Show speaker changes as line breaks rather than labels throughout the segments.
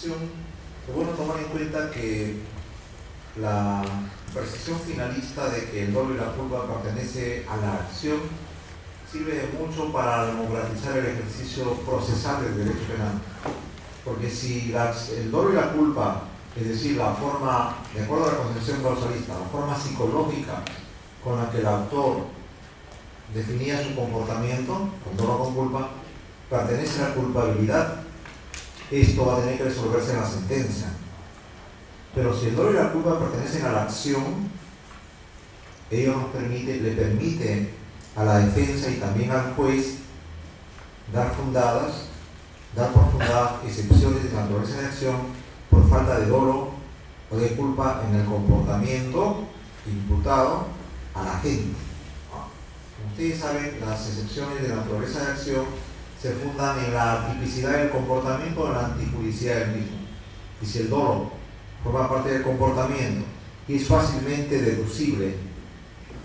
acción, es bueno tomar en cuenta que la percepción finalista de que el dolo y la culpa pertenece a la acción sirve de mucho para democratizar el ejercicio procesal del derecho penal. Porque si el dolo y la culpa, es decir, la forma, de acuerdo a la concepción causalista, la forma psicológica con la que el autor definía su comportamiento, con dolo o con culpa, pertenece a la culpabilidad, esto va a tener que resolverse en la sentencia. Pero si el dolo y la culpa pertenecen a la acción, ello le permite a la defensa y también al juez dar por fundadas excepciones de naturaleza de acción por falta de dolo o de culpa en el comportamiento imputado a la gente. Como ustedes saben, las excepciones de naturaleza de acción se fundan en la tipicidad del comportamiento o en la antijuricidad del mismo. Y si el dolo forma parte del comportamiento y es fácilmente deducible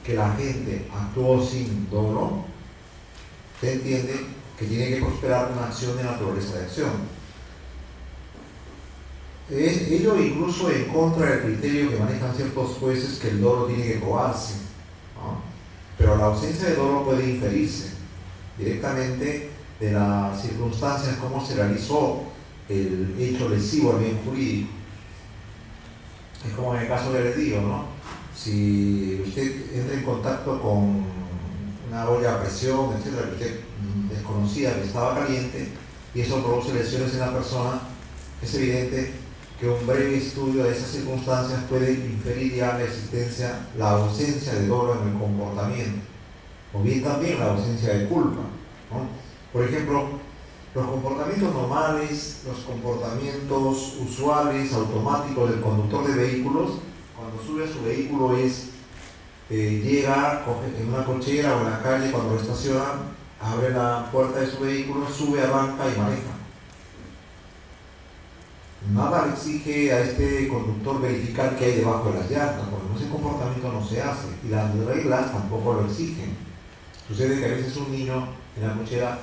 que la gente actuó sin dolo, se entiende que tiene que prosperar una acción de naturaleza de acción. Ello incluso en contra del criterio que manejan ciertos jueces que el dolo tiene que probarse, ¿no? Pero la ausencia de dolo puede inferirse directamente de las circunstancias, cómo se realizó el hecho lesivo al bien jurídico. Es como en el caso que les digo, ¿no? Si usted entra en contacto con una olla a presión, etcétera, que usted desconocía que estaba caliente y eso produce lesiones en la persona, es evidente que un breve estudio de esas circunstancias puede inferir ya la ausencia de dolo en el comportamiento, o bien también la ausencia de culpa, ¿no? Por ejemplo, los comportamientos normales, los comportamientos usuales, automáticos del conductor de vehículos, cuando sube a su vehículo llega en una cochera o en la calle, cuando lo estaciona, abre la puerta de su vehículo, sube, arranca y maneja. Nada le exige a este conductor verificar qué hay debajo de las llantas, porque ese comportamiento no se hace y las reglas tampoco lo exigen. Sucede que a veces un niño en la cochera,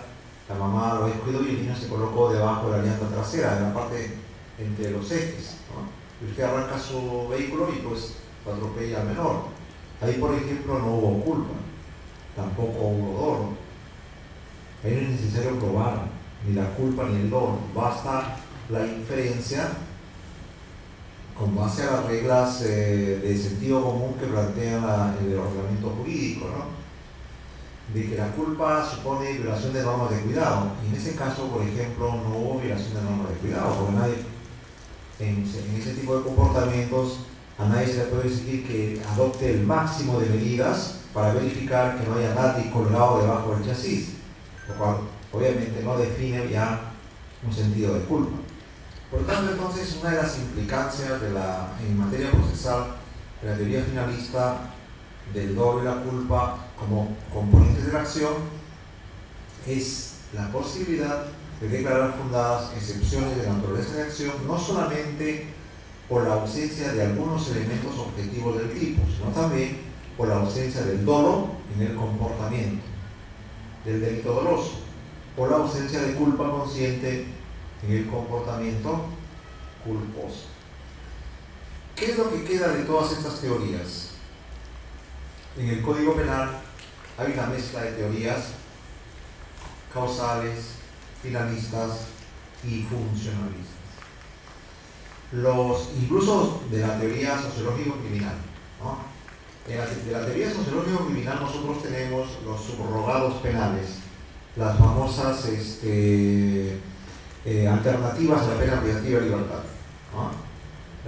la mamá lo descuidó y el niño se colocó debajo de la llanta trasera, en la parte entre los ejes, ¿no? Y usted arranca su vehículo y pues lo atropella al menor. Ahí, por ejemplo, no hubo culpa, tampoco hubo dolo. Ahí no es necesario probar ni la culpa ni el dolo, basta la inferencia con base a las reglas de sentido común que plantea el ordenamiento jurídico, ¿no? De que la culpa supone violación de normas de cuidado, y en ese caso, por ejemplo, no hubo violación de normas de cuidado, porque nadie, en ese tipo de comportamientos, a nadie se le puede exigir que adopte el máximo de medidas para verificar que no haya nadie colgado debajo del chasis, lo cual obviamente no define ya un sentido de culpa. Por lo tanto, entonces, una de las implicancias en materia procesal de la teoría finalista del dolo y la culpa como componentes de la acción es la posibilidad de declarar fundadas excepciones de naturaleza de acción, no solamente por la ausencia de algunos elementos objetivos del tipo, sino también por la ausencia del dolo en el comportamiento, del delito doloso, por la ausencia de culpa consciente en el comportamiento culposo. ¿Qué es lo que queda de todas estas teorías? En el Código Penal hay una mezcla de teorías causales, finalistas y funcionalistas. Incluso de la teoría sociológico-criminal, ¿no? De la teoría sociológico-criminal nosotros tenemos los subrogados penales, las famosas alternativas a la pena privativa de libertad, ¿no?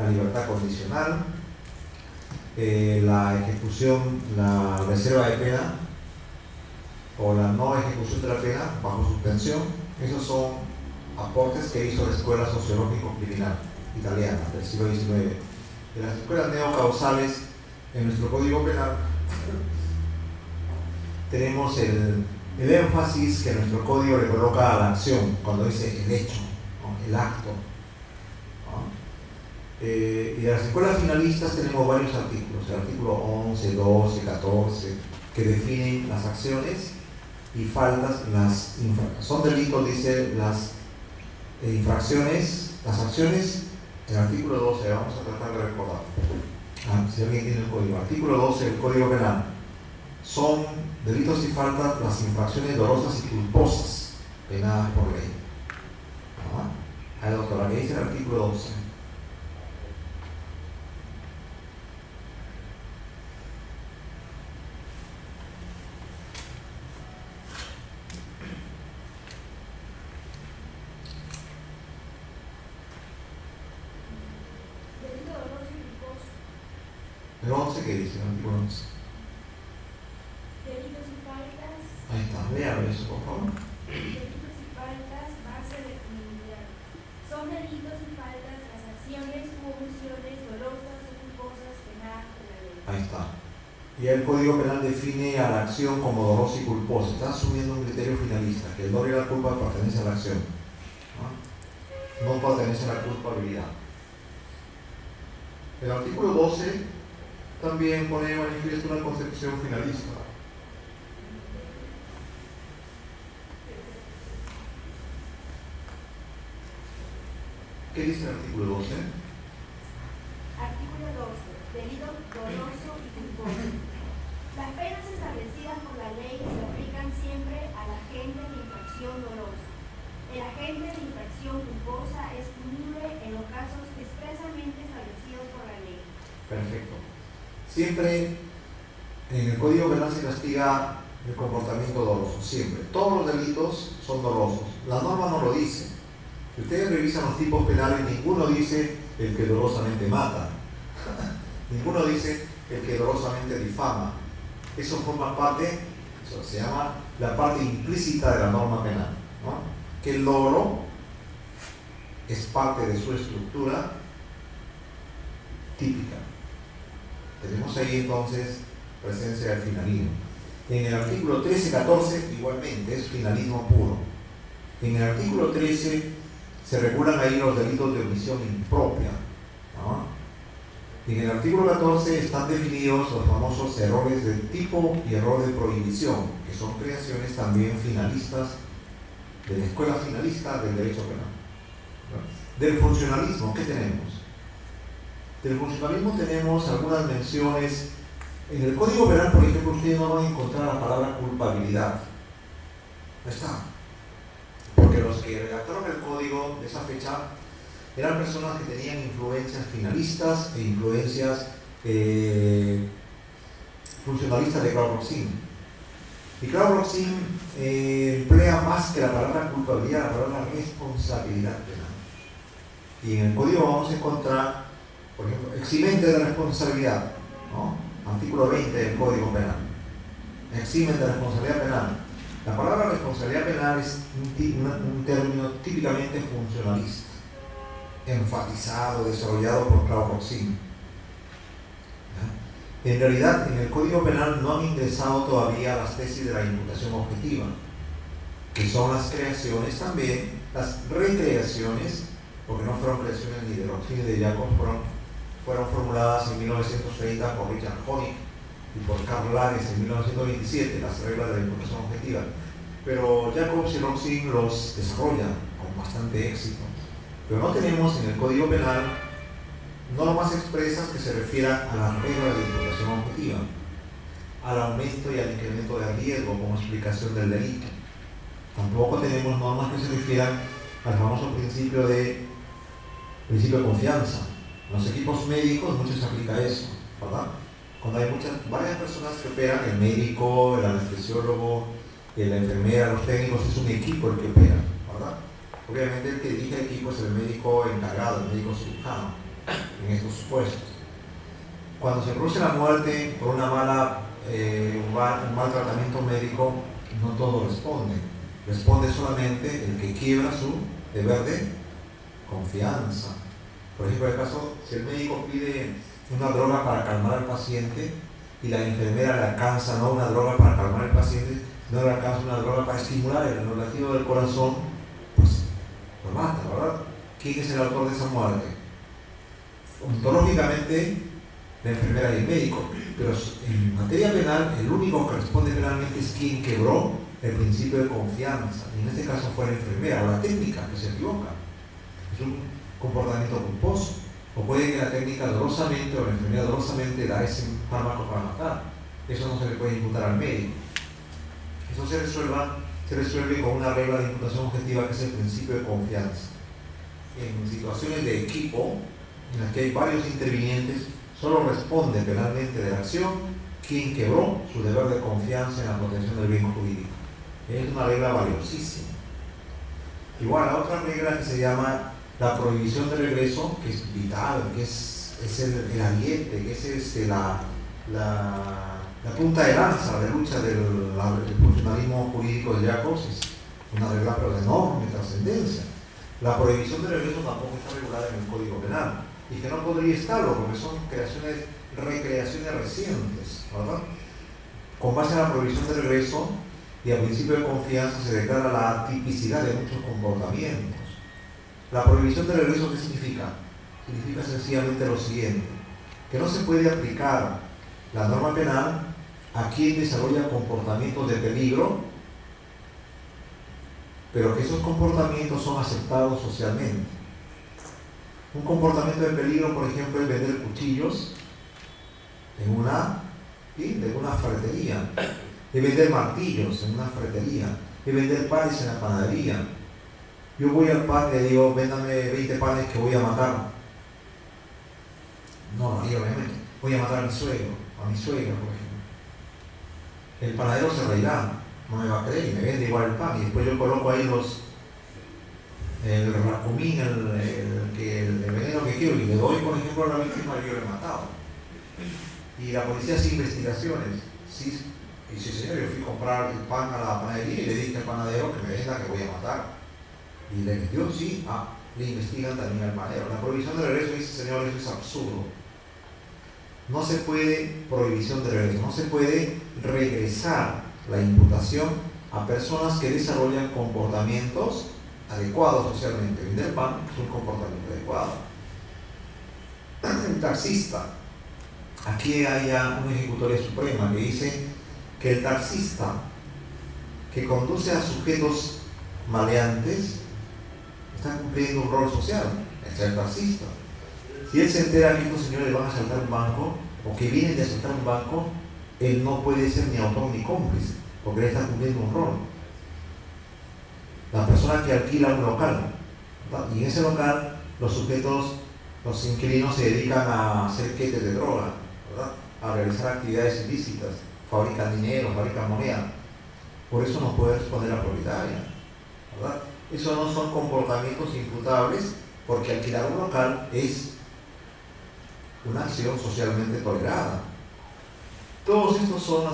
La libertad condicional, la ejecución, la reserva de pena o la no ejecución de la pena bajo suspensión. Esos son aportes que hizo la escuela sociológico-criminal italiana del siglo XIX. De las escuelas neocausales en nuestro Código Penal tenemos el énfasis que nuestro código le coloca a la acción cuando dice el hecho, ¿no? El acto, ¿no? Y de las escuelas finalistas tenemos varios artículos, el artículo 11, 12, 14, que definen las acciones y faltas, son delitos, dice, las infracciones las acciones, el artículo 12, vamos a tratar de recordar. Si alguien tiene el código. Artículo 12 del Código Penal. Son delitos y faltas las infracciones dolosas y culposas penadas por ley. Ahí, doctora, ¿qué dice el artículo 12? El 11, ¿qué dice el artículo 11?
Delitos y faltas.
Ahí está, léalo eso, por favor.
Delitos y faltas, base de criminalidad. Son delitos y faltas las acciones u omisiones dolosas o culposas penadas por la ley.
Ahí está. Y el Código Penal define a la acción como dolosa y culposa. Está asumiendo un criterio finalista, que el dolor y la culpa pertenecen a la acción. No pertenece a la culpabilidad. El artículo 12 también pone de manifiesto una concepción finalista. ¿Qué dice el artículo 12?
Artículo 12. Delito doloso y culposo. Las penas establecidas por la ley se aplican siempre al agente de infracción dolosa. El agente de infracción culposa es punible en los casos expresamente establecidos por la ley.
Perfecto. Siempre en el Código Penal se castiga el comportamiento doloso, siempre. Todos los delitos son dolosos. La norma no lo dice. Si ustedes revisan los tipos penales, ninguno dice el que dolosamente mata. Ninguno dice el que dolosamente difama. Eso forma parte, eso se llama la parte implícita de la norma penal, ¿no? Que el dolo es parte de su estructura típica. Tenemos ahí entonces presencia del finalismo. En el artículo 13-14 igualmente es finalismo puro. En el artículo 13 se regulan ahí los delitos de omisión impropia, ¿no? Y en el artículo 14 están definidos los famosos errores de tipo y error de prohibición, que son creaciones también finalistas de la escuela finalista del derecho penal, ¿no? Del funcionalismo, ¿qué tenemos? Del funcionalismo tenemos algunas menciones. En el Código Penal, por ejemplo, ustedes no van a encontrar la palabra culpabilidad. No está. Porque los que redactaron el código de esa fecha eran personas que tenían influencias finalistas e influencias funcionalistas de Claude Roxin. Y Claude Roxin emplea más que la palabra culpabilidad, la palabra responsabilidad penal. Y en el código vamos a encontrar, por ejemplo, eximente de responsabilidad, ¿no? Artículo 20 del Código Penal. Eximen de responsabilidad penal. La palabra responsabilidad penal es un término típicamente funcionalista, enfatizado, desarrollado por Claude Roxin. En realidad, en el Código Penal no han ingresado todavía las tesis de la imputación objetiva, que son las creaciones también, las recreaciones, porque no fueron creaciones ni de Roxin ni de Jacobs, fueron formuladas en 1930 por Richard Honig y por Karl Lages en 1927, las reglas de la imputación objetiva. Pero Jacobs y Roxin los desarrollan con bastante éxito. Pero no tenemos en el Código Penal normas expresas que se refieran a las reglas de imputación objetiva, al aumento y al incremento de riesgo como explicación del delito. Tampoco tenemos normas que se refieran al famoso principio de confianza. En los equipos médicos mucho se aplica eso, ¿verdad? Cuando hay varias personas que operan, el médico, el anestesiólogo, la enfermera, los técnicos, es un equipo el que opera, ¿verdad? Obviamente el que dirige el equipo es el médico encargado, el médico cirujano, en estos supuestos. Cuando se produce la muerte por un mal tratamiento médico, no todo responde. Responde solamente el que quiebra su deber de confianza. Por ejemplo, en el caso, si el médico pide una droga para calmar al paciente y la enfermera le alcanza no una droga para calmar al paciente, no le alcanza una droga para estimular el latido del corazón, pues lo mata, ¿verdad? ¿Quién es el autor de esa muerte? Ontológicamente, la enfermera y el médico, pero en materia penal, el único que responde penalmente es quien quebró el principio de confianza, y en este caso fue la enfermera o la técnica que se equivoca. comportamiento culposo. O puede que la técnica dolorosamente o la enfermedad dolorosamente da ese fármaco para matar. Eso no se le puede imputar al médico. Eso se resuelve con una regla de imputación objetiva que es el principio de confianza. En situaciones de equipo, en las que hay varios intervinientes, solo responde penalmente de la acción quien quebró su deber de confianza en la protección del bien jurídico. Es una regla valiosísima. Igual, la otra regla que se llama la prohibición de regreso, que es vital, que es el ariete, que es la punta de lanza de lucha del funcionalismo jurídico de Jacobs, es una regla pero de enorme trascendencia. La prohibición de regreso tampoco está regulada en el Código Penal, y que no podría estarlo porque son recreaciones recientes, ¿verdad? Con base en la prohibición de regreso y al principio de confianza se declara la atipicidad de muchos comportamientos. La prohibición de regreso, ¿qué significa? Significa sencillamente lo siguiente: que no se puede aplicar la norma penal a quien desarrolla comportamientos de peligro, pero que esos comportamientos son aceptados socialmente. Un comportamiento de peligro, por ejemplo, es vender cuchillos en una ferretería, es vender martillos en una ferretería, es vender panes en la panadería. Yo voy al pan y le digo, véndame 20 panes que voy a matar. No, obviamente, voy a matar a mi suegro, por ejemplo. El panadero se reirá, no me va a creer y me vende igual el pan, y después yo coloco ahí el racumín, el veneno que quiero, y le doy, por ejemplo, a la víctima que yo le he matado. Y la policía hace investigaciones. Sí, y sí, señor, yo fui a comprar el pan a la panadería y le dije al panadero que me venda, que voy a matar. Y le metió, sí, le investigan también al panadero. La prohibición de regreso dice, señor, eso es absurdo. No se puede prohibición de regreso, no se puede regresar la imputación a personas que desarrollan comportamientos adecuados socialmente. Vender pan es un comportamiento adecuado. El taxista, aquí hay ya una ejecutoria suprema que dice que el taxista que conduce a sujetos maleantes está cumpliendo un rol social, es el taxista. Si él se entera que estos señores van a asaltar un banco o que vienen de asaltar un banco, él no puede ser ni autor ni cómplice, porque él está cumpliendo un rol. La persona que alquila un local, ¿verdad? Y en ese local los inquilinos se dedican a hacer quetes de droga, ¿verdad? A realizar actividades ilícitas, fabrican dinero, fabrican moneda. Por eso no puede responder la propietaria, ¿verdad? Esos no son comportamientos imputables, porque alquilar un local es una acción socialmente tolerada. Todos estos son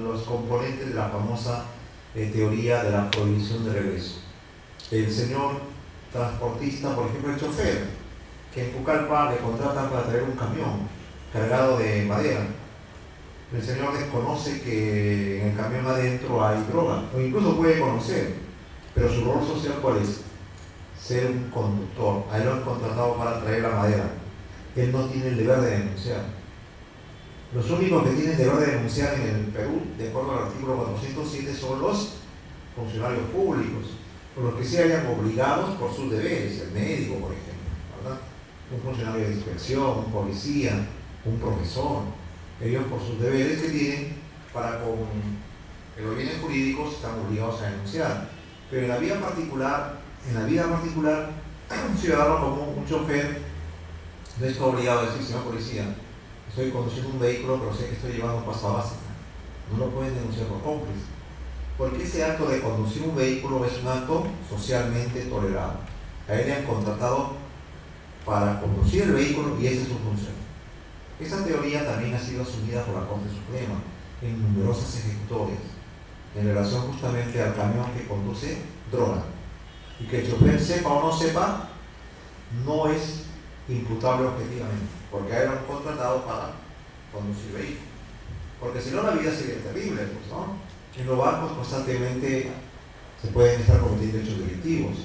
los componentes de la famosa teoría de la prohibición de regreso. El señor transportista, por ejemplo el chofer, que en Pucallpa le contratan para traer un camión cargado de madera. El señor desconoce que en el camión adentro hay droga, o incluso puede conocer, pero su rol social ¿cuál es? Ser un conductor. A él lo han contratado para traer la madera. Él no tiene el deber de denunciar. Los únicos que tienen deber de denunciar en el Perú, de acuerdo al artículo 407, son los funcionarios públicos, por los que se hayan obligados por sus deberes, el médico, por ejemplo, ¿verdad? Un funcionario de inspección, un policía, un profesor. Ellos, por sus deberes que tienen para con los bienes jurídicos, están obligados a denunciar. Pero en la vida particular, un ciudadano común, un chofer, no está obligado a decir, señor policía, estoy conduciendo un vehículo, pero sé que estoy llevando pasta básica. No lo pueden denunciar por cómplice. Porque ese acto de conducir un vehículo es un acto socialmente tolerado. A él le han contratado para conducir el vehículo y esa es su función. Esta teoría también ha sido asumida por la Corte Suprema en numerosas ejecutorias en relación justamente al camión que conduce droga. Y que el chofer sepa o no sepa, no es imputable objetivamente, porque a él lo han contratado para conducir vehículos. Porque si no, la vida sería terrible, pues, ¿no? En los bancos constantemente se pueden estar cometiendo hechos delictivos.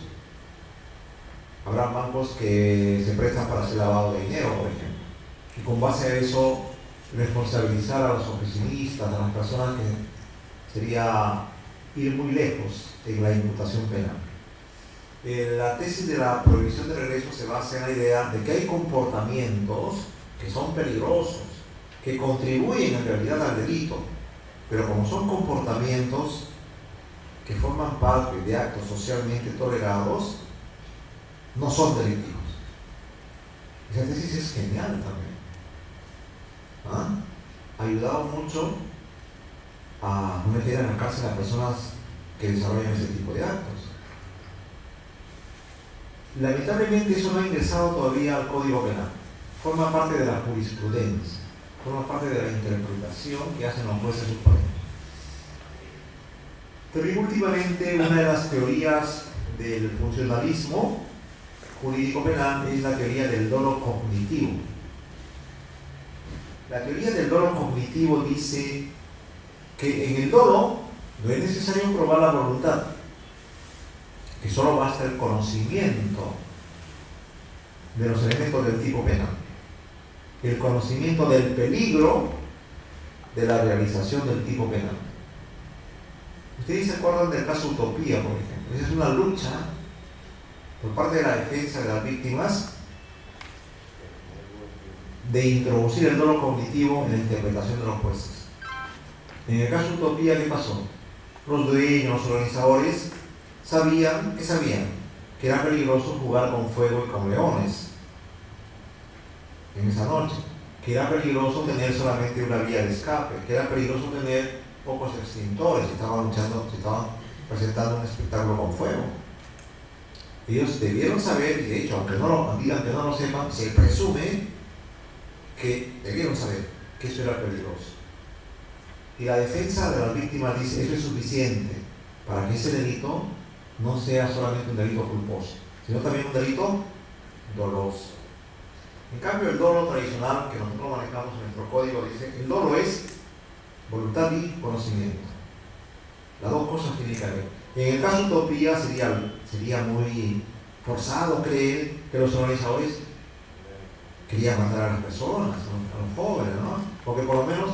Habrá bancos que se prestan para hacer lavado de dinero, por ejemplo, y con base a eso responsabilizar a los oficinistas, a las personas, que sería ir muy lejos en la imputación penal. La tesis de la prohibición de regreso se basa en la idea de que hay comportamientos que son peligrosos, que contribuyen en realidad al delito, pero como son comportamientos que forman parte de actos socialmente tolerados, no son delictivos. Esa tesis es genial también. Ha ayudado mucho a no meter en la cárcel a personas que desarrollan ese tipo de actos. Lamentablemente eso no ha ingresado todavía al Código Penal. Forma parte de la jurisprudencia, forma parte de la interpretación que hacen los jueces supremos. Pero últimamente una de las teorías del funcionalismo jurídico penal es la teoría del dolo cognitivo. La teoría del dolo cognitivo dice que en el dolo no es necesario probar la voluntad, que solo basta el conocimiento de los elementos del tipo penal, el conocimiento del peligro de la realización del tipo penal. Ustedes se acuerdan del caso Utopía, por ejemplo. Esa es una lucha por parte de la defensa de las víctimas de introducir el dolo cognitivo en la interpretación de los jueces. En el caso Utopía, ¿qué pasó? Los dueños, los organizadores sabían que era peligroso jugar con fuego y con leones en esa noche, que era peligroso tener solamente una vía de escape, que era peligroso tener pocos extintores, si estaban presentando un espectáculo con fuego. Ellos debieron saber, y de hecho, aunque no lo sepan, se presume que debieron saber que eso era peligroso. Y la defensa de las víctimas dice, eso es suficiente para que ese delito no sea solamente un delito culposo, sino también un delito doloso. En cambio, el dolo tradicional que nosotros manejamos en nuestro código dice, el dolo es voluntad y conocimiento. Las dos cosas tienen que haber. En el caso de Utopía sería muy forzado creer que los organizadores querían matar a las personas, a los jóvenes, ¿no? Porque por lo menos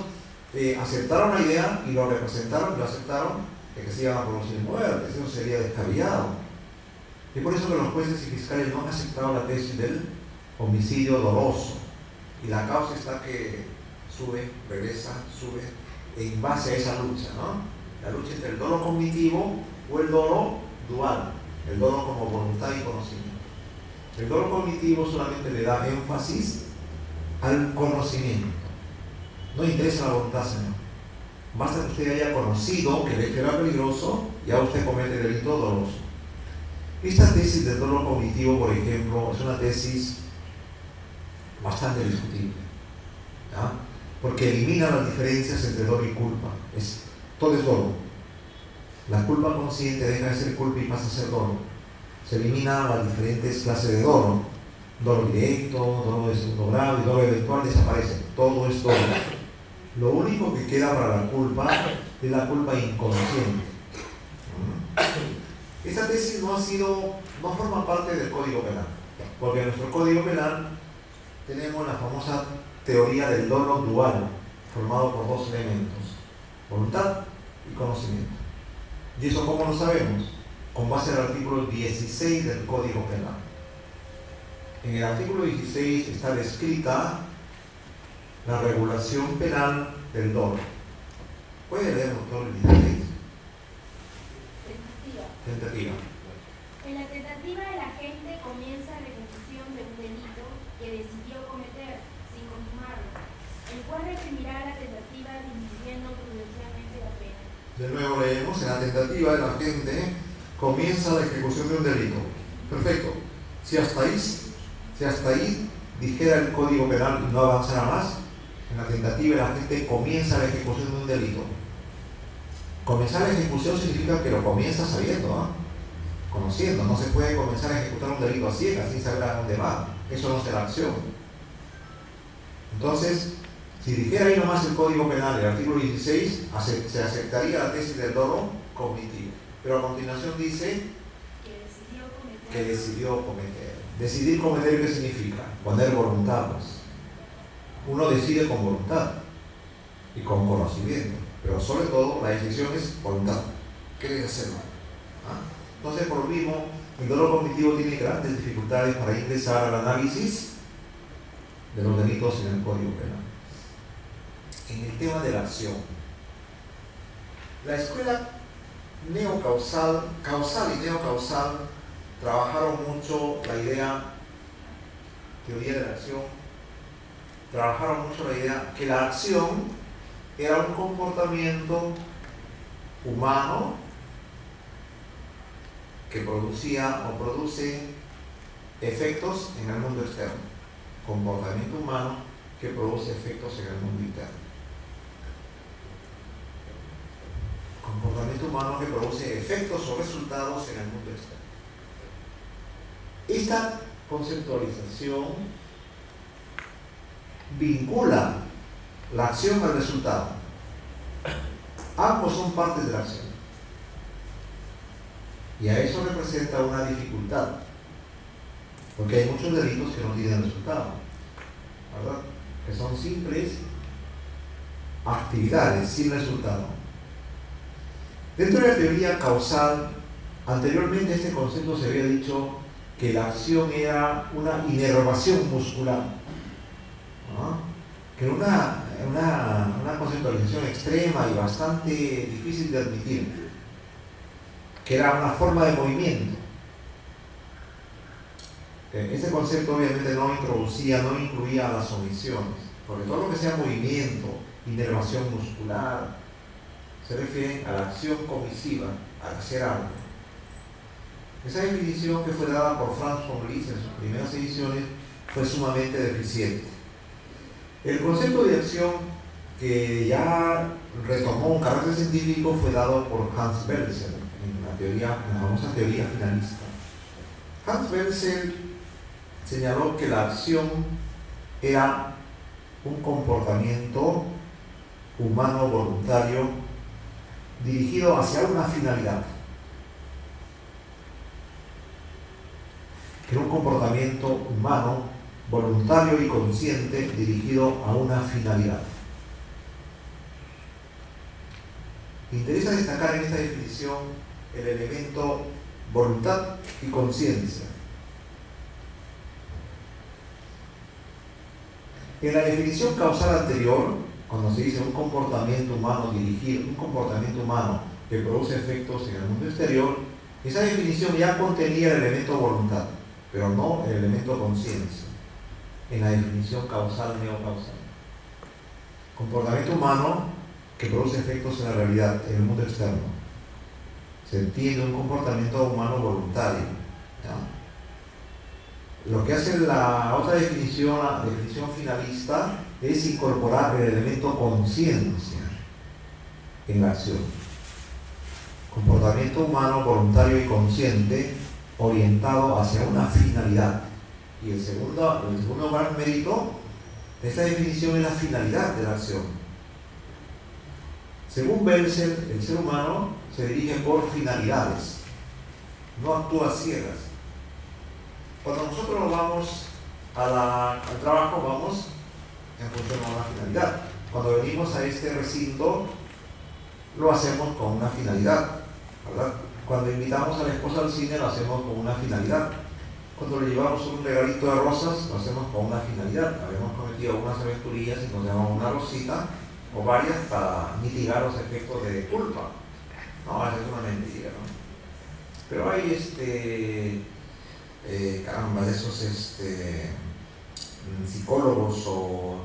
aceptaron la idea y lo representaron y lo aceptaron de que se iban a producir muertes. Eso sería descabellado. Y por eso que los jueces y fiscales no han aceptado la tesis del homicidio doloso. Y la causa está que sube, regresa, sube, en base a esa lucha, ¿no? La lucha entre el dolo cognitivo o el dolo dual, el dolo como voluntad y conocimiento. El dolo cognitivo solamente le da énfasis al conocimiento. No interesa la voluntad, señor. Basta que usted haya conocido que era peligroso, ya usted comete delito doloso. Esta tesis del dolo cognitivo, por ejemplo, es una tesis bastante discutible, ¿ya? Porque elimina las diferencias entre dolo y culpa. Todo es dolo. La culpa consciente deja de ser culpa y pasa a ser dolo. Se eliminan las diferentes clases de dolo. Dolo directo, dolo de segundo grado y dolo eventual desaparecen. Todo es dolo. Lo único que queda para la culpa es la culpa inconsciente. Esta tesis no forma parte del Código Penal, porque en nuestro Código Penal tenemos la famosa teoría del dolo dual, formado por dos elementos, voluntad y conocimiento. ¿Y eso cómo lo sabemos? Con base al artículo 16 del Código Penal. En el artículo 16 está descrita la regulación penal del dolo. ¿Puede leer, doctor, el 16? Tentativa.
En la tentativa el agente comienza la ejecución de un delito que decidió cometer sin consumarlo, el cual reprimirá la tentativa disminuyendo prudencialmente la pena.
De nuevo leemos, en la tentativa el agente comienza la ejecución de un delito. Perfecto. Si hasta ahí dijera el Código Penal y no avanzara más, en la tentativa el agente comienza la ejecución de un delito. Comenzar la ejecución significa que lo comienza sabiendo, ¿no? Conociendo. No se puede comenzar a ejecutar un delito a ciegas sin saber a dónde va. Eso no será acción. Entonces, si dijera ahí nomás el Código Penal, el artículo 16, se aceptaría la tesis del dolo cognitivo. Pero a continuación dice que decidió cometer. Decidir cometer, ¿qué significa? Poner voluntad, pues. Uno decide con voluntad y con conocimiento, pero sobre todo la decisión es voluntad. Querer hacerlo. Entonces, por lo mismo, el dolor cognitivo tiene grandes dificultades para ingresar al análisis de los delitos en el Código Penal. En el tema de la acción, la escuela causal y neocausal trabajaron mucho la idea, teoría de la acción, trabajaron mucho la idea que la acción era un comportamiento humano que producía o produce efectos en el mundo externo. Comportamiento humano que produce efectos en el mundo interno. Comportamiento humano que produce efectos o resultados en el mundo externo. Esta conceptualización vincula la acción al resultado. Ambos son partes de la acción. Y a eso representa una dificultad, porque hay muchos delitos que no tienen resultado, ¿verdad? Que son simples actividades sin resultado. Dentro de la teoría causal, anteriormente este concepto se había dicho que la acción era una inervación muscular, ¿no? Que era una conceptualización extrema y bastante difícil de admitir, que era una forma de movimiento. Este concepto obviamente no incluía las omisiones, porque todo lo que sea movimiento, inervación muscular, se refiere a la acción comisiva, al hacer algo. Esa definición, que fue dada por Franz von Liszt en sus primeras ediciones, fue sumamente deficiente. El concepto de acción, que ya retomó un carácter científico, fue dado por Hans Belzel en la famosa teoría finalista. Hans Belzel señaló que la acción era un comportamiento humano voluntario dirigido hacia una finalidad. Que era un comportamiento humano voluntario y consciente dirigido a una finalidad. Interesa destacar en esta definición el elemento voluntad y conciencia. En la definición causal anterior, cuando se dice un comportamiento humano dirigido, un comportamiento humano que produce efectos en el mundo exterior, esa definición ya contenía el elemento voluntad, pero no el elemento conciencia, en la definición causal neocausal. Comportamiento humano que produce efectos en la realidad, en el mundo externo. Se entiende un comportamiento humano voluntario, ¿ya? Lo que hace la otra definición, la definición finalista, es incorporar el elemento conciencia en la acción. Comportamiento humano voluntario y consciente orientado hacia una finalidad. Y el segundo gran mérito de esta definición es la finalidad de la acción. Según Belzel, el ser humano se dirige por finalidades, no actúa a ciegas. Cuando nosotros vamos al trabajo, vamos en función a una finalidad. Cuando venimos a este recinto, lo hacemos con una finalidad, ¿verdad? Cuando invitamos a la esposa al cine, lo hacemos con una finalidad. Cuando le llevamos un regalito de rosas, lo hacemos con una finalidad. Habíamos cometido algunas aventurillas y nos llevamos una rosita o varias para mitigar los efectos de culpa. No, esa es una mentira, ¿no? Pero hay caramba, de esos psicólogos o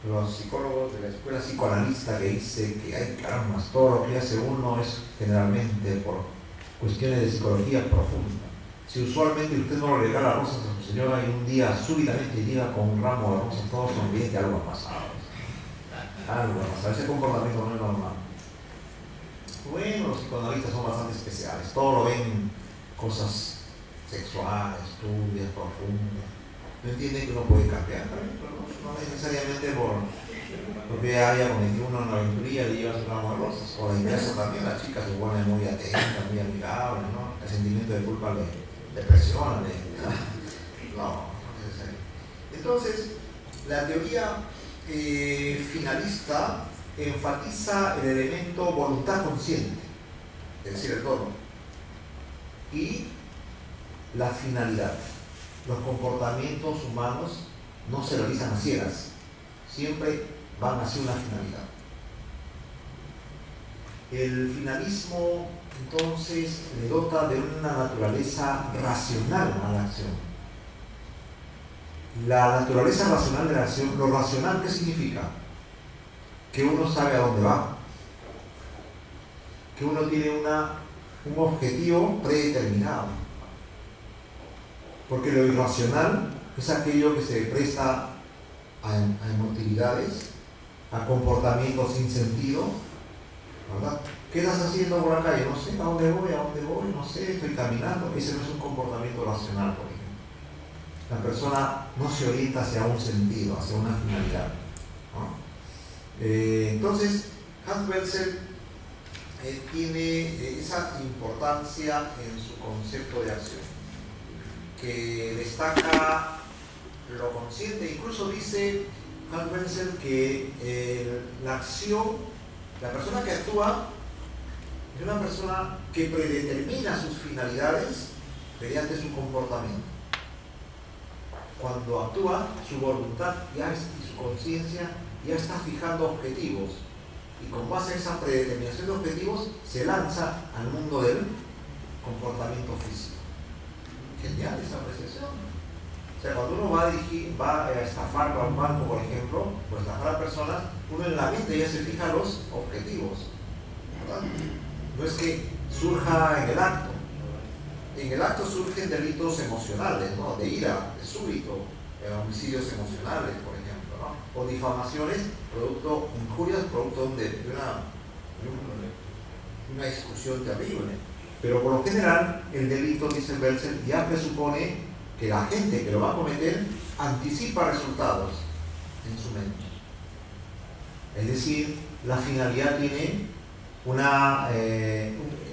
los psicólogos de la escuela psicoanalista que dice que hay caramba, todo lo que hace uno es generalmente por cuestiones de psicología profunda. Si usualmente usted no le regala rosas a su señora y un día súbitamente llega con un ramo de rosas todo sonriente, algo ha pasado. Algo ha pasado, ese comportamiento no es normal. Bueno, los psicoanalistas son bastante especiales, todo lo ven cosas sexuales, turbias, profundas. No entienden que uno puede cambiar, pero no necesariamente porque haya cometido uno en la aventuría le lleva su ramo de rosas. O la inversa también, la chica se pone muy atenta, muy amigable, ¿no? El sentimiento de culpa le presiona, no es necesario. Entonces, la teoría finalista enfatiza el elemento voluntad consciente, es decir, el todo. Y la finalidad. Los comportamientos humanos no se realizan a ciegas, siempre van hacia una finalidad. El finalismo, entonces, le dota de una naturaleza racional a la acción. La naturaleza racional de la acción, lo racional, ¿qué significa? Que uno sabe a dónde va, que uno tiene un objetivo predeterminado. Porque lo irracional es aquello que se presta a emotividades, a comportamientos sin sentido, ¿verdad? ¿Qué estás haciendo por la calle? No sé, ¿a dónde voy? No sé, estoy caminando. Ese no es un comportamiento racional, por ejemplo. La persona no se orienta hacia un sentido, hacia una finalidad, ¿no? Entonces, Hans Belzec tiene esa importancia en su concepto de acción, que destaca lo consciente. Incluso dice Hans Belzec que la acción, la persona que actúa, es una persona que predetermina sus finalidades mediante su comportamiento. Cuando actúa, su voluntad y su conciencia ya está fijando objetivos, y con base a esa predeterminación de objetivos se lanza al mundo del comportamiento físico. Genial esa apreciación. O sea, cuando uno va a estafar a un banco, por ejemplo, o estafar a personas, uno en la mente ya se fija los objetivos, ¿verdad? No es que surja en el acto. En el acto surgen delitos emocionales, ¿no? De ira, de súbito, homicidios emocionales, por ejemplo, ¿no? O difamaciones, injurias producto de una discusión terrible. Pero por lo general, el delito, dice Belzec, ya presupone que la gente que lo va a cometer anticipa resultados en su mente. Es decir, la finalidad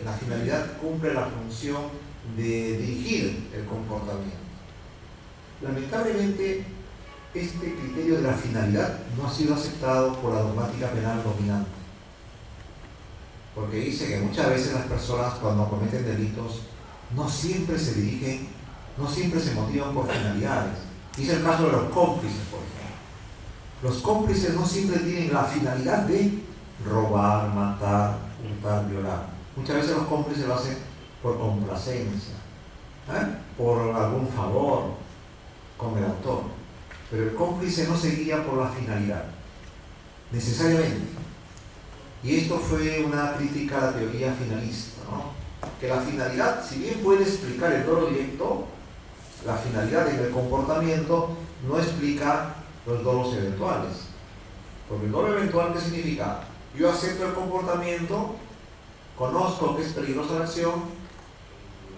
la finalidad cumple la función de dirigir el comportamiento. Lamentablemente, este criterio de la finalidad no ha sido aceptado por la dogmática penal dominante, porque dice que muchas veces las personas, cuando cometen delitos, no siempre se dirigen, no siempre se motivan por finalidades. Dice el caso de los cómplices, por ejemplo. Los cómplices no siempre tienen la finalidad de robar, matar, hurtar, violar. Muchas veces los cómplices lo hacen por complacencia, por algún favor con el autor. Pero el cómplice no se guía por la finalidad, necesariamente. Y esto fue una crítica a la teoría finalista, ¿no? Que la finalidad, si bien puede explicar el dolo directo, la finalidad en el comportamiento no explica los dolos eventuales. Porque el dolo eventual, ¿qué significa? Yo acepto el comportamiento, conozco que es peligrosa la acción,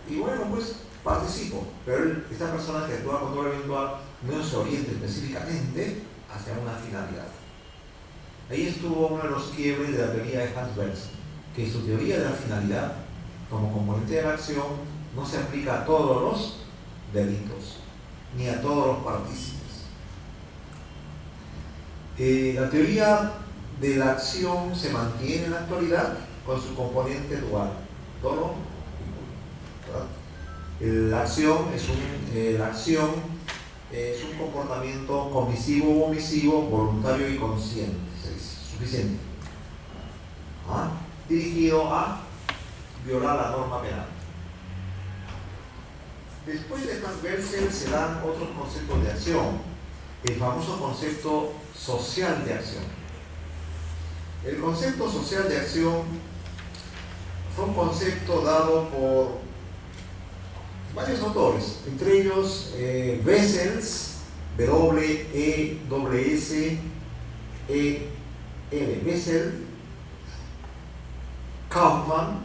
y bueno, pues participo. Pero esta persona que actúa con dolo eventual no se orienta específicamente hacia una finalidad. Ahí estuvo uno de los quiebres de la teoría de Hans Belzec, que su teoría de la finalidad como componente de la acción no se aplica a todos los delitos, ni a todos los partícipes. La teoría de la acción se mantiene en la actualidad con su componente dual, dolo. La acción es un comportamiento comisivo u omisivo, voluntario y consciente, es suficiente, dirigido a violar la norma penal. Después de Hans Belzec se dan otros conceptos de acción, el famoso concepto social de acción. El concepto social de acción fue un concepto dado por varios autores, entre ellos Wessels, W-E-S-E-L, Wessels, Kaufman,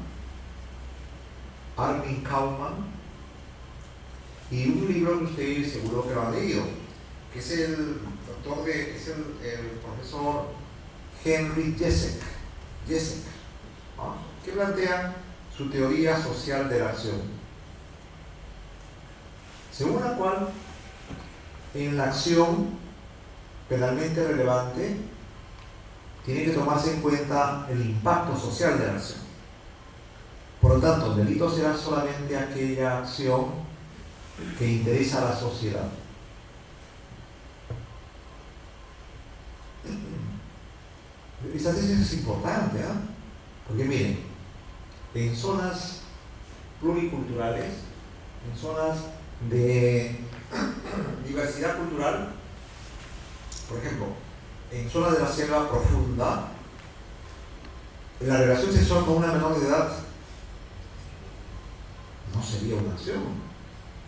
Armin Kaufman, y un libro que ustedes seguro que lo han leído, que es el profesor Henry Jessek, que plantea su teoría social de la acción, según la cual en la acción penalmente relevante tiene que tomarse en cuenta el impacto social de la acción. Por lo tanto, el delito será solamente aquella acción que interesa a la sociedad. Esta tesis es importante, ¿eh? Porque miren, en zonas pluriculturales, en zonas de diversidad cultural, por ejemplo, en zonas de la selva profunda, la relación sexual con una menor de edad no sería una acción,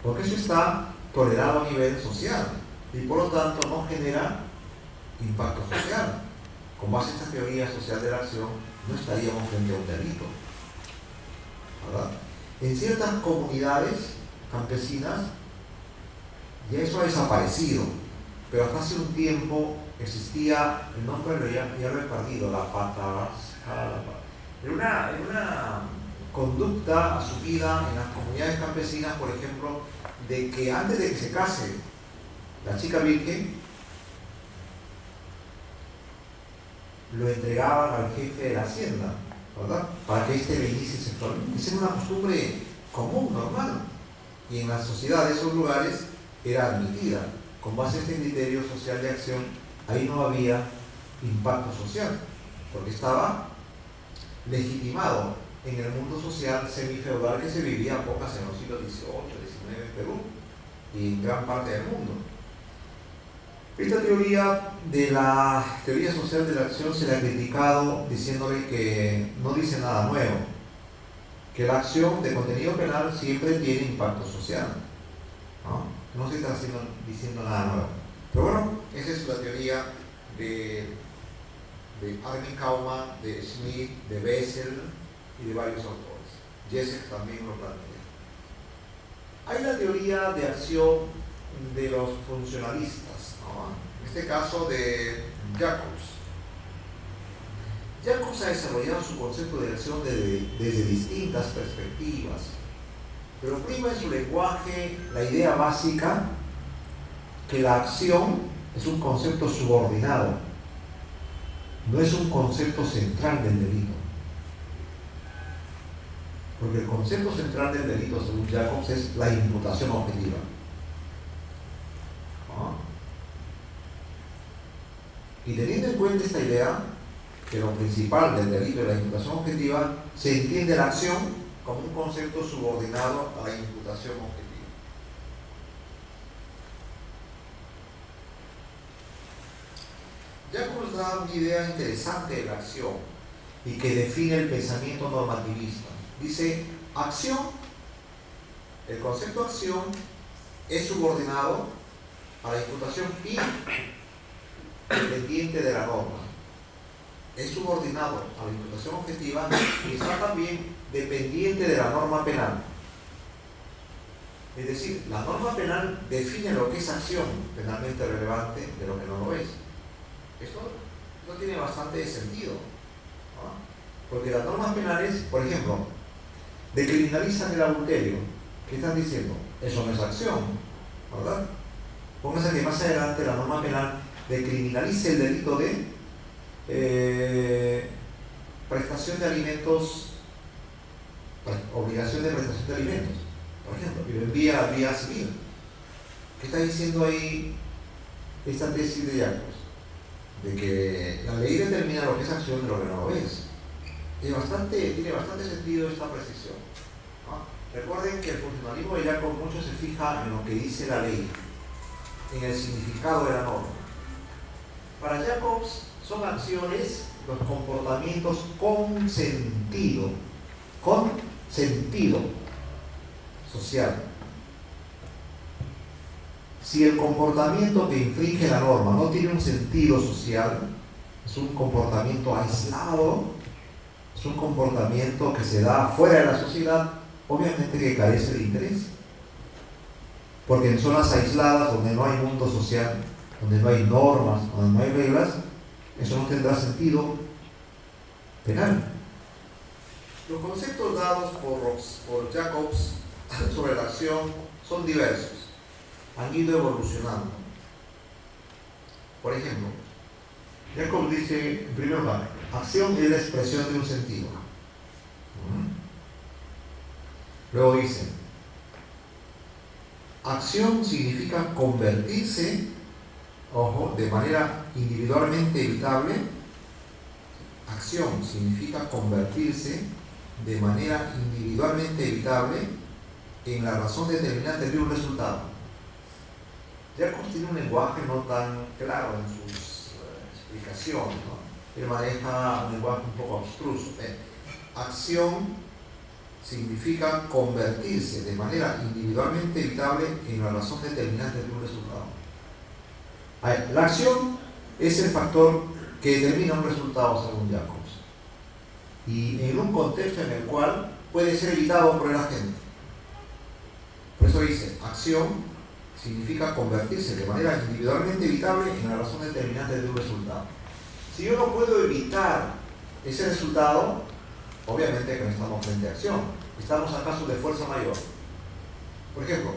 porque eso está tolerado a nivel social y por lo tanto no genera impacto social. Con base en esta teoría social de la acción, no estaríamos frente a un delito, ¿verdad? En ciertas comunidades campesinas ya eso ha desaparecido, pero hasta hace un tiempo existía, el nombre ya lo he perdido, la patasca, era una conducta asumida en las comunidades campesinas, por ejemplo, de que antes de que se case la chica virgen, lo entregaban al jefe de la hacienda, ¿verdad? Para que éste le inicie sexualmente. Esa era una costumbre común, normal. Y en la sociedad de esos lugares era admitida. Con base en este criterio social de acción, ahí no había impacto social, porque estaba legitimado en el mundo social semifeudal que se vivía a pocas en los siglos XVIII, XIX en Perú y en gran parte del mundo. Esta teoría de la teoría social de la acción se le ha criticado diciéndole que no dice nada nuevo, que la acción de contenido penal siempre tiene impacto social, no se está diciendo nada nuevo. Pero bueno, esa es la teoría de Armin Kaumann, de Schmidt, de Bessel y de varios autores. Jessek también lo plantea. Hay la teoría de acción de los funcionalistas, ¿no? En este caso de Jacobs. Jacobs ha desarrollado su concepto de acción desde distintas perspectivas, pero prima en su lenguaje la idea básica que la acción es un concepto subordinado, no es un concepto central del delito. Porque el concepto central del delito, según Jacobs, es la imputación objetiva. Y teniendo en cuenta esta idea, que lo principal del delito es la imputación objetiva, se entiende la acción como un concepto subordinado a la imputación objetiva. Jacobs da una idea interesante de la acción y que define el pensamiento normativista. Dice, acción, el concepto acción es subordinado a la imputación y dependiente de la norma. Es subordinado a la imputación objetiva y está también dependiente de la norma penal. Es decir, la norma penal define lo que es acción penalmente relevante de lo que no lo es. Esto tiene bastante sentido, ¿no? Porque las normas penales, por ejemplo, decriminalizan el adulterio. ¿Qué están diciendo? Eso no es acción, ¿verdad? Póngase que más adelante la norma penal decriminalice el delito de prestación de alimentos, obligación de prestación de alimentos, por ejemplo, y lo envía a vía civil. ¿Qué está diciendo ahí esta tesis de Jacobs? De que la ley determina lo que es acción de lo que no lo es. Tiene bastante sentido esta precisión, ¿no? Recuerden que el funcionalismo de Jacobs mucho se fija en lo que dice la ley, en el significado de la norma. Para Jacobs son acciones los comportamientos con sentido social. Si el comportamiento que infringe la norma no tiene un sentido social, es un comportamiento aislado, es un comportamiento que se da fuera de la sociedad, obviamente que carece de interés. Porque en zonas aisladas, donde no hay mundo social, donde no hay normas, donde no hay reglas, eso no tendrá sentido penal. Los conceptos dados por Jacobs sobre la acción son diversos, han ido evolucionando. Por ejemplo, Jacobs dice, en primer lugar, acción es la expresión de un sentido. Luego dice, Acción significa convertirse, ojo, de manera individualmente evitable. Acción significa convertirse de manera individualmente evitable en la razón determinante de un resultado. Jacobs tiene un lenguaje no tan claro en sus explicaciones, ¿no? Él maneja un lenguaje un poco abstruso. Acción significa convertirse de manera individualmente evitable en la razón determinante de un resultado. La acción es el factor que determina un resultado según Jacobs, y en un contexto en el cual puede ser evitado por el agente. Por eso dice, acción significa convertirse de manera individualmente evitable en la razón determinante de un resultado. Si yo no puedo evitar ese resultado, obviamente que no estamos frente a acción, estamos a casos de fuerza mayor. Por ejemplo,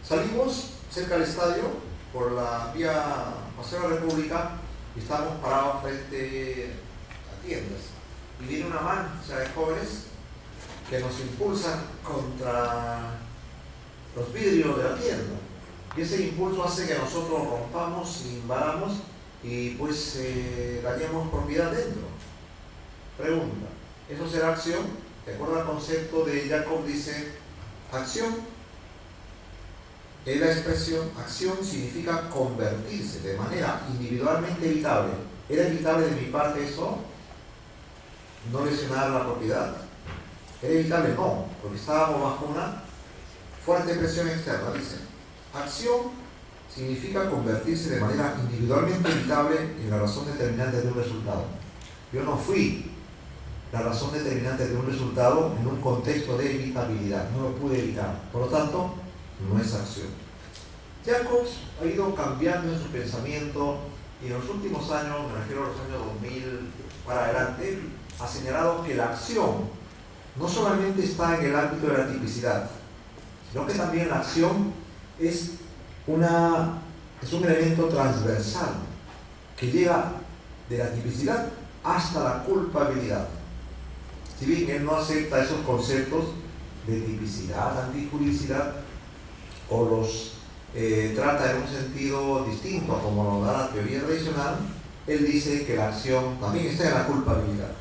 salimos cerca del estadio por la vía Paseo de la República y estamos parados frente a tiendas y viene una mancha de jóvenes que nos impulsan contra los vidrios de la tienda, y ese impulso hace que nosotros rompamos y invadamos y pues dañemos propiedad dentro. Pregunta, ¿eso será acción? De acuerdo al concepto de Jacob, dice, acción es la expresión, acción significa convertirse de manera individualmente evitable. ¿Era evitable de mi parte eso? ¿No lesionar la propiedad? ¿Era evitable? No, porque estábamos bajo una fuerte presión externa. Dice, acción significa convertirse de manera individualmente evitable en la razón determinante de un resultado. Yo no fui la razón determinante de un resultado en un contexto de evitabilidad, no lo pude evitar, por lo tanto, no es acción. Jacobs ha ido cambiando en su pensamiento y en los últimos años, me refiero a los años 2000 para adelante, ha señalado que la acción no solamente está en el ámbito de la tipicidad, sino que también la acción es un elemento transversal que llega de la tipicidad hasta la culpabilidad. Si bien él no acepta esos conceptos de tipicidad, antijuridicidad, o los trata en un sentido distinto a como lo da la teoría tradicional, él dice que la acción también está en la culpabilidad,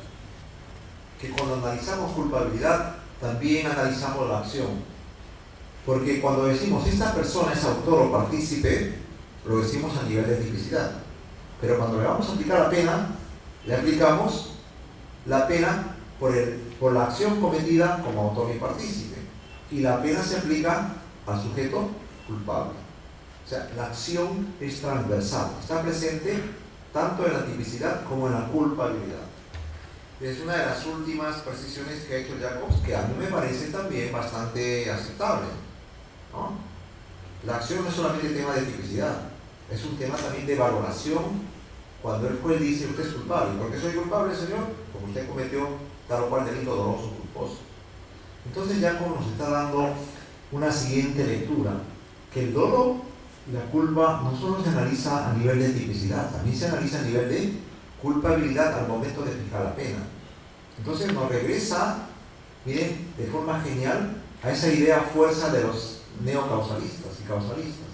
que cuando analizamos culpabilidad también analizamos la acción, porque cuando decimos esta persona es autor o partícipe, lo decimos a nivel de tipicidad, pero cuando le vamos a aplicar la pena, le aplicamos la pena por la acción cometida como autor y partícipe, y la pena se aplica al sujeto culpable. O sea, la acción es transversal, está presente tanto en la tipicidad como en la culpabilidad. Es una de las últimas precisiones que ha hecho Jacobs, que a mí me parece también bastante aceptable, ¿no? La acción no es solamente tema de tipicidad, es un tema también de valoración. Cuando el juez dice, usted es culpable, ¿por qué soy culpable, señor? Porque usted cometió tal o cual delito doloso o culposo. Entonces Jacob nos está dando una siguiente lectura, que el dolo y la culpa no solo se analiza a nivel de tipicidad, también se analiza a nivel de culpabilidad al momento de fijar la pena. Entonces nos regresa, miren, de forma genial, a esa idea fuerza de los neocausalistas y causalistas,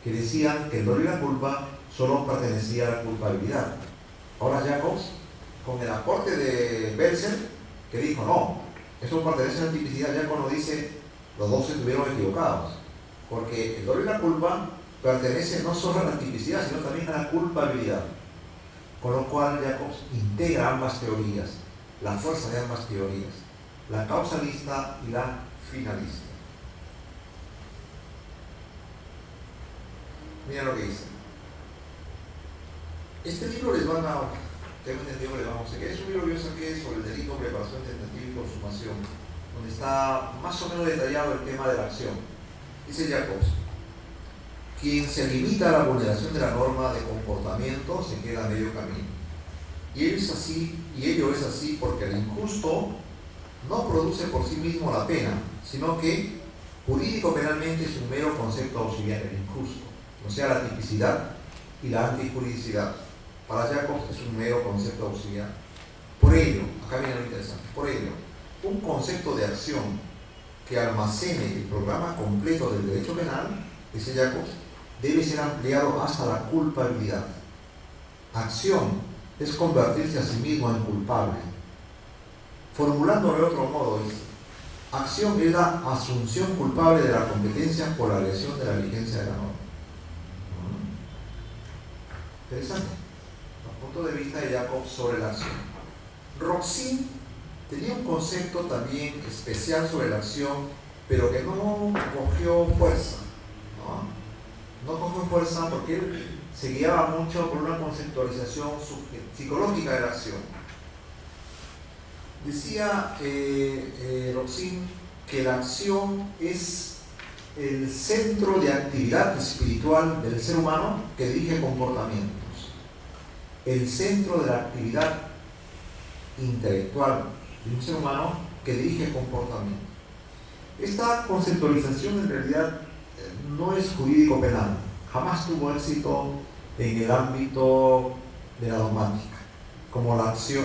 que decían que el dolo y la culpa solo pertenecía a la culpabilidad. Ahora Jacobs, con el aporte de Belzer, que dijo, no, eso pertenece a la tipicidad, Jacobs nos dice, los dos estuvieron equivocados, porque el dolo y la culpa pertenecen no solo a la tipicidad, sino también a la culpabilidad. Con lo cual Jacobs integra ambas teorías, la fuerza de ambas teorías, la causalista y la finalista. Mira lo que dice. Este libro les van a, tengo entendido que les vamos a seguir, es un libro que yo saqué sobre el delito, preparación, tentativa y consumación, donde está más o menos detallado el tema de la acción. Dice Jacobs, quien se limita a la vulneración de la norma de comportamiento se queda a medio camino. Y ello es así porque el injusto no produce por sí mismo la pena, sino que jurídico-penalmente es un mero concepto auxiliar, el injusto, o sea, la tipicidad y la antijuridicidad. Para Jacobs es un mero concepto auxiliar. Por ello, acá viene lo interesante, por ello, un concepto de acción que almacene el programa completo del derecho penal dice Jacob, debe ser ampliado hasta la culpabilidad. Acción es convertirse a sí mismo en culpable. Formulándolo de otro modo, dice, acción es la asunción culpable de la competencia por la lesión de la vigencia de la norma. Interesante. El punto de vista de Jacob sobre la acción. Roxin tenía un concepto también especial sobre la acción, pero que no cogió fuerza. No cogió fuerza porque él se guiaba mucho por una conceptualización psicológica de la acción. Decía Roxin que la acción es el centro de actividad espiritual del ser humano que dirige comportamientos. El centro de la actividad intelectual de un ser humano que dirige comportamientos. Esta conceptualización en realidad no es jurídico penal, jamás tuvo éxito en el ámbito de la dogmática, como la acción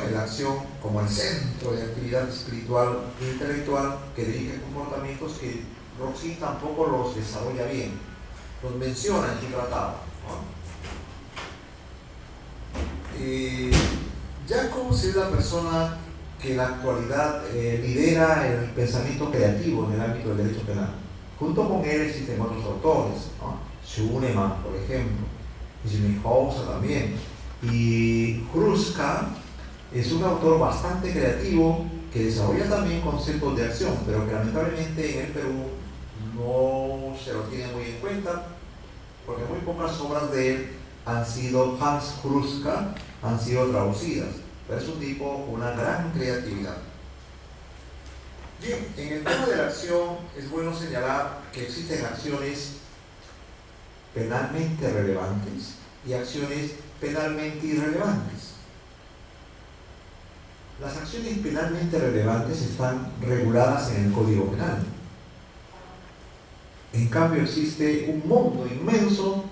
como el centro de actividad espiritual e intelectual que dirige comportamientos, que Roxin tampoco los desarrolla bien, los menciona en su tratado, ¿no? Jacobs es la persona que en la actualidad lidera el pensamiento creativo en el ámbito del derecho penal. Junto con él existen otros autores, ¿no? Schunemann, por ejemplo, y Schmidhauser también. Y Hruska es un autor bastante creativo que desarrolla también conceptos de acción, pero que lamentablemente en el Perú no se lo tiene muy en cuenta, porque muy pocas obras de él han sido, Hans Hruska, han sido traducidas, pero es un tipo con una gran creatividad. Bien, en el tema de la acción es bueno señalar que existen acciones penalmente relevantes y acciones penalmente irrelevantes. Las acciones penalmente relevantes están reguladas en el Código Penal. En cambio existe un mundo inmenso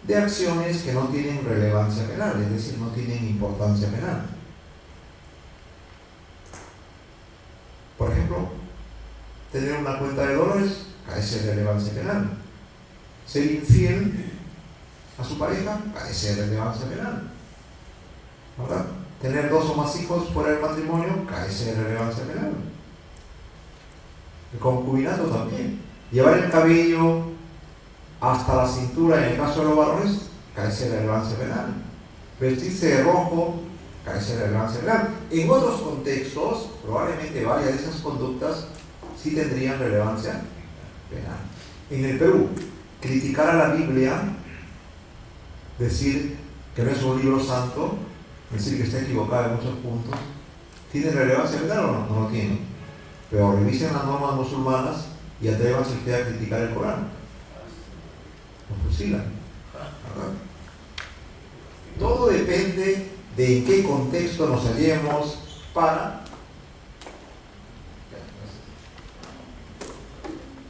de acciones que no tienen relevancia penal, es decir, no tienen importancia penal. Por ejemplo, tener una cuenta de dólares carece de relevancia penal. Ser infiel a su pareja carece de relevancia penal, ¿verdad? Tener 2 o más hijos fuera del matrimonio carece de relevancia penal. El concubinato también. Llevar el cabello hasta la cintura en el caso de los varones carece de relevancia penal. Vestirse de rojo carece de relevancia penal. En otros contextos, probablemente varias de esas conductas sí tendrían relevancia penal. En el Perú, criticar a la Biblia, decir que no es un libro santo, decir que está equivocada en muchos puntos, ¿tiene relevancia penal o no? No lo tiene. Pero revisen las normas musulmanas y atrévanse usted a criticar el Corán. Lo fusilan, ¿verdad? Todo depende de en qué contexto nos hallemos para...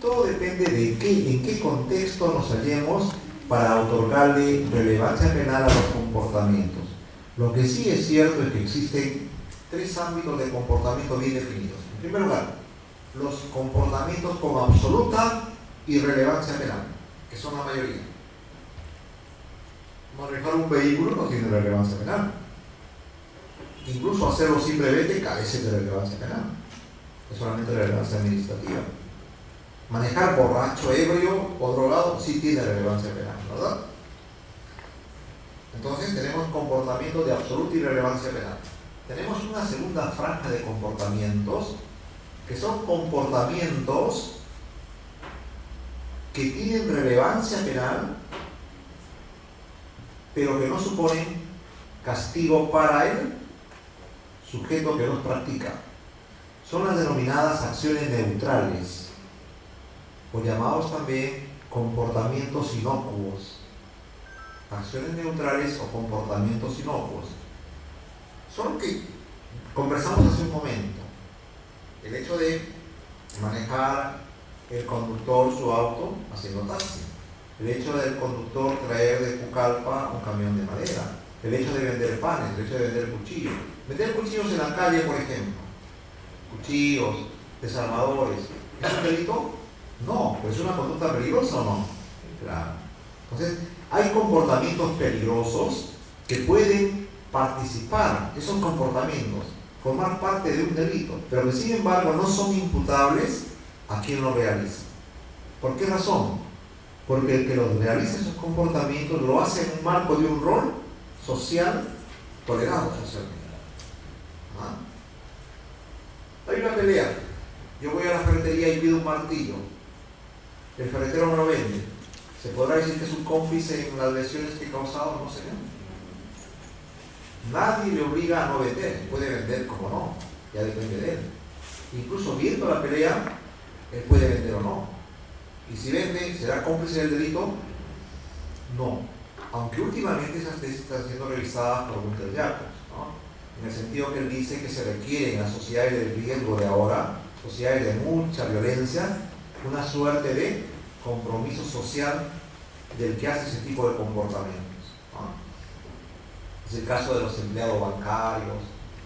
Todo depende de en qué contexto nos hallemos para otorgarle relevancia penal a los comportamientos. Lo que sí es cierto es que existen 3 ámbitos de comportamiento bien definidos. En primer lugar, los comportamientos con absoluta irrelevancia penal, que son la mayoría. Manejar un vehículo no tiene relevancia penal. Incluso hacerlo simplemente carece de relevancia penal. Es solamente relevancia administrativa. Manejar borracho, ebrio o drogado sí tiene relevancia penal, ¿verdad? Entonces tenemos comportamientos de absoluta irrelevancia penal. Tenemos una segunda franja de comportamientos que son comportamientos que tienen relevancia penal, pero que no suponen castigo para el sujeto que los practica. Son las denominadas acciones neutrales, o llamados también comportamientos inocuos. Acciones neutrales o comportamientos inocuos son lo que conversamos hace un momento. El hecho de manejar el conductor su auto haciendo taxi, el hecho del conductor traer de Pucallpa un camión de madera, el hecho de vender panes, el hecho de vender cuchillos. Vender cuchillos en la calle, por ejemplo, cuchillos, desarmadores, ¿es un delito? No, pues es una conducta peligrosa o no. Claro. Entonces, hay comportamientos peligrosos que pueden participar, esos comportamientos, formar parte de un delito, pero que sin embargo no son imputables a quien lo realiza. ¿Por qué razón? Porque el que los realiza esos comportamientos lo hace en un marco de un rol social tolerado socialmente. ¿Ah? Hay una pelea. Yo voy a la ferretería y pido un martillo. El ferretero me lo vende. ¿Se podrá decir que es un cómplice en las lesiones que he causado? No sé. Nadie le obliga a no vender. Puede vender como no. Ya depende de él. Incluso viendo la pelea, él puede vender o no. Y si vende, ¿será cómplice del delito? No. Aunque últimamente esa tesis está siendo revisada por Gunther Jacobs, ¿no? En el sentido que él dice que se requiere en las sociedades de riesgo de ahora, sociedades de mucha violencia, una suerte de compromiso social del que hace ese tipo de comportamientos, ¿no? Es el caso de los empleados bancarios,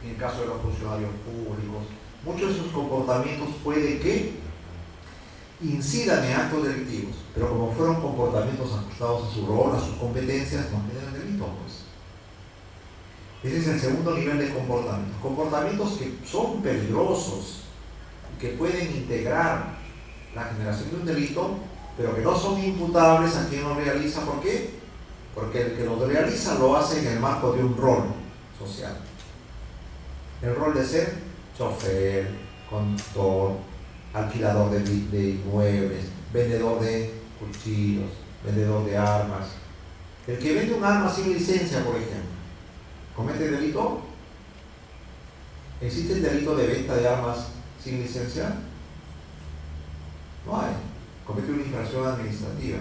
en el caso de los funcionarios públicos. Muchos de esos comportamientos puede que incidan en actos delictivos, pero como fueron comportamientos ajustados a su rol, a sus competencias, no generan delito, pues. Ese es el segundo nivel de comportamientos. Comportamientos que son peligrosos y que pueden integrar la generación de un delito, pero que no son imputables a quien lo realiza. ¿Por qué? Porque el que lo realiza lo hace en el marco de un rol social. El rol de ser chofer, conductor, alquilador de inmuebles, vendedor de cuchillos, vendedor de armas. El que vende un arma sin licencia, por ejemplo, ¿comete delito? ¿Existe el delito de venta de armas sin licencia? No hay. Comete una infracción administrativa,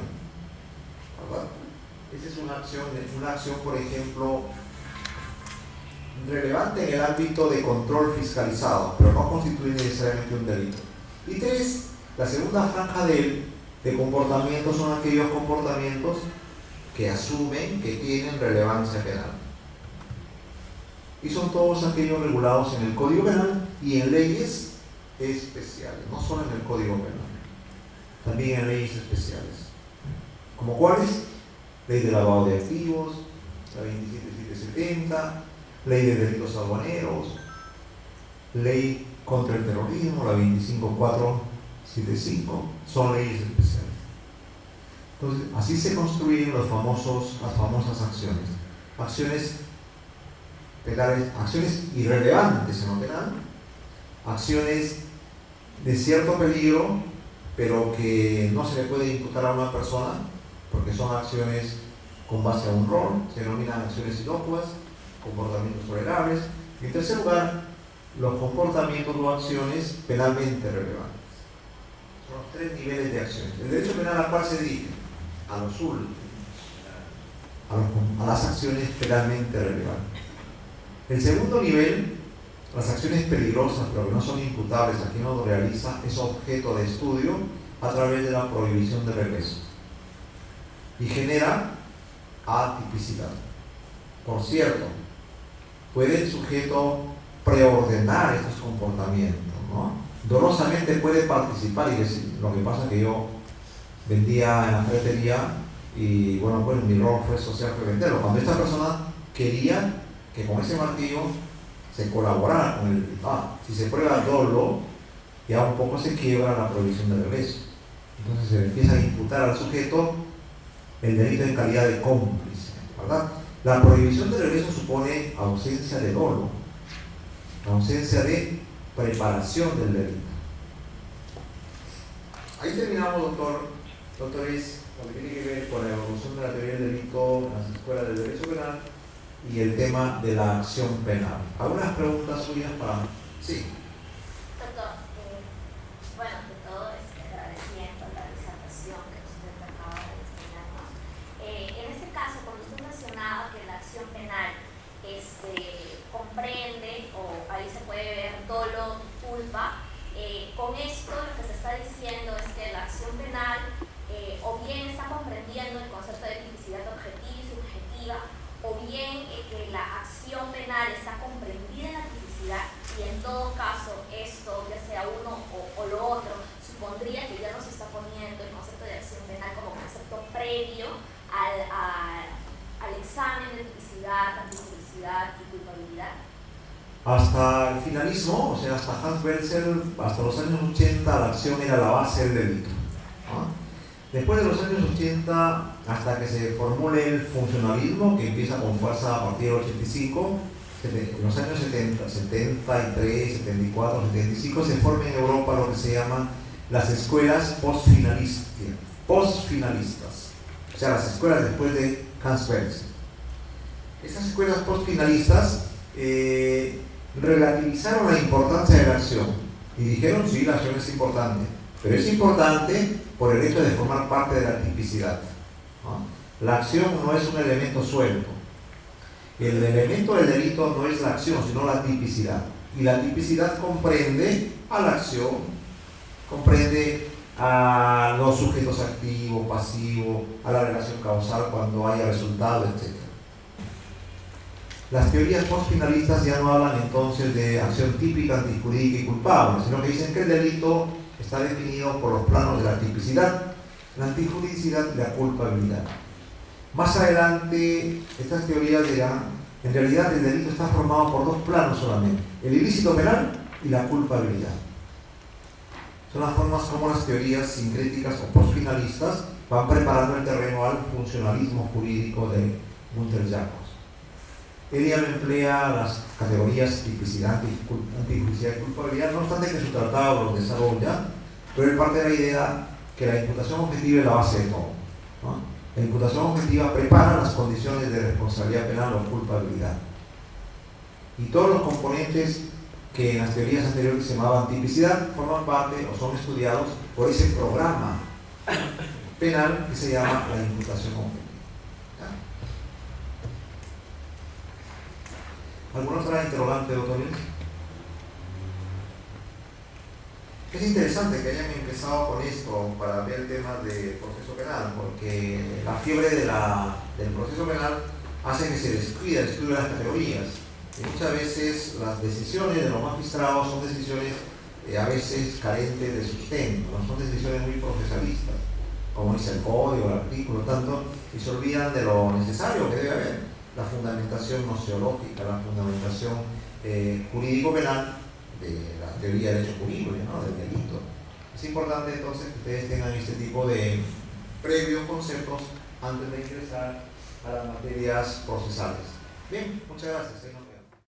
¿verdad? Esa es una acción, por ejemplo, relevante en el ámbito de control fiscalizado, pero no constituye necesariamente un delito. Y tres, la segunda franja de comportamientos son aquellos comportamientos que asumen que tienen relevancia penal. Y son todos aquellos regulados en el Código Penal y en leyes especiales, no solo en el Código Penal, también en leyes especiales. ¿Como cuáles? Ley de lavado de activos, la 27770, ley de delitos aduaneros, ley contra el terrorismo, la 25475, son leyes especiales. Entonces, así se construyen las famosas acciones. Acciones penales, acciones irrelevantes en lo penal, acciones de cierto peligro, pero que no se le puede imputar a una persona, porque son acciones con base a un rol, se denominan acciones inocuas, comportamientos tolerables. Y en tercer lugar, los comportamientos o acciones penalmente relevantes. Son los tres niveles de acciones. El derecho penal ¿a cuál se dirige? A los últimos, a las acciones penalmente relevantes. El segundo nivel, las acciones peligrosas pero que no son imputables a quien lo realiza, es objeto de estudio a través de la prohibición de regreso y genera atipicidad. Por cierto, puede el sujeto preordenar estos comportamientos, ¿no? Dolosamente puede participar y decir, lo que pasa es que yo vendía en la ferretería y bueno, pues mi rol fue social, fue venderlo. Cuando esta persona quería que con ese martillo se colaborara con el si se prueba el dolo, ya un poco se quiebra la prohibición de regreso. Entonces se le empieza a imputar al sujeto el delito en calidad de cómplice, ¿verdad? La prohibición de regreso supone ausencia de dolo, ausencia de preparación del delito. Ahí terminamos, doctores, lo que tiene que ver con la evolución de la teoría del delito en las escuelas del derecho penal y el tema de la acción penal. ¿Algunas preguntas suyas para...? Sí.
Doctor, bueno, ante todo, agradeciendo la disertación que usted acaba de enseñarnos. En este caso, cuando usted mencionaba que la acción penal comprende, o ahí se puede ver dolo y culpa, con esto lo que se está diciendo es que la acción penal o bien está comprendiendo el concepto de tipicidad objetiva y subjetiva, o bien que la acción penal está comprendida en la tipicidad, y en todo caso esto, ya sea uno o lo otro, supondría que ya nos está poniendo el concepto de acción penal como concepto pre tipicidad, antipublicidad y culpabilidad?
Hasta el finalismo, o sea, hasta Hans Belzer, hasta los años 80, la acción era la base del delito, ¿no? Después de los años 80, hasta que se formule el funcionalismo, que empieza con fuerza a partir del 85, en los años 70, 73, 74, 75, se forma en Europa lo que se llaman las escuelas postfinalistas, o sea, las escuelas después de Hans Belzer. Estas escuelas postfinalistas relativizaron la importancia de la acción y dijeron, sí, la acción es importante, pero es importante por el hecho de formar parte de la tipicidad, ¿no? La acción no es un elemento suelto. El elemento del delito no es la acción, sino la tipicidad. Y la tipicidad comprende a la acción, comprende a los sujetos activos, pasivos, a la relación causal cuando haya resultado, etc. Las teorías postfinalistas ya no hablan entonces de acción típica, antijurídica y culpable, sino que dicen que el delito está definido por los planos de la tipicidad, la antijuridicidad y la culpabilidad. Más adelante, estas teorías dirán, en realidad el delito está formado por dos planos solamente, el ilícito penal y la culpabilidad. Son las formas como las teorías sincréticas o postfinalistas van preparando el terreno al funcionalismo jurídico de Gunther Jacobs. Ella emplea las categorías tipicidad, antijuridicidad y culpabilidad, no obstante que su tratado los desarrolla, pero él parte de la idea que la imputación objetiva es la base de todo, ¿no? La imputación objetiva prepara las condiciones de responsabilidad penal o culpabilidad. Y todos los componentes que en las teorías anteriores se llamaban tipicidad forman parte o son estudiados por ese programa penal que se llama la imputación objetiva. ¿Alguna otra interrogante, doctor Luis? Es interesante que hayan empezado con esto para ver el tema del proceso penal, porque la fiebre del proceso penal hace que se descuide el estudio de las categorías. Y muchas veces las decisiones de los magistrados son decisiones a veces carentes de sustento, ¿no? Son decisiones muy procesalistas, como dice el código, el artículo, tanto, y se olvidan de lo necesario que debe haber. La fundamentación noceológica, la fundamentación jurídico-penal de la teoría del hecho punible, ¿no? Del delito. Es importante entonces que ustedes tengan este tipo de previos conceptos antes de ingresar a las materias procesales. Bien, muchas gracias.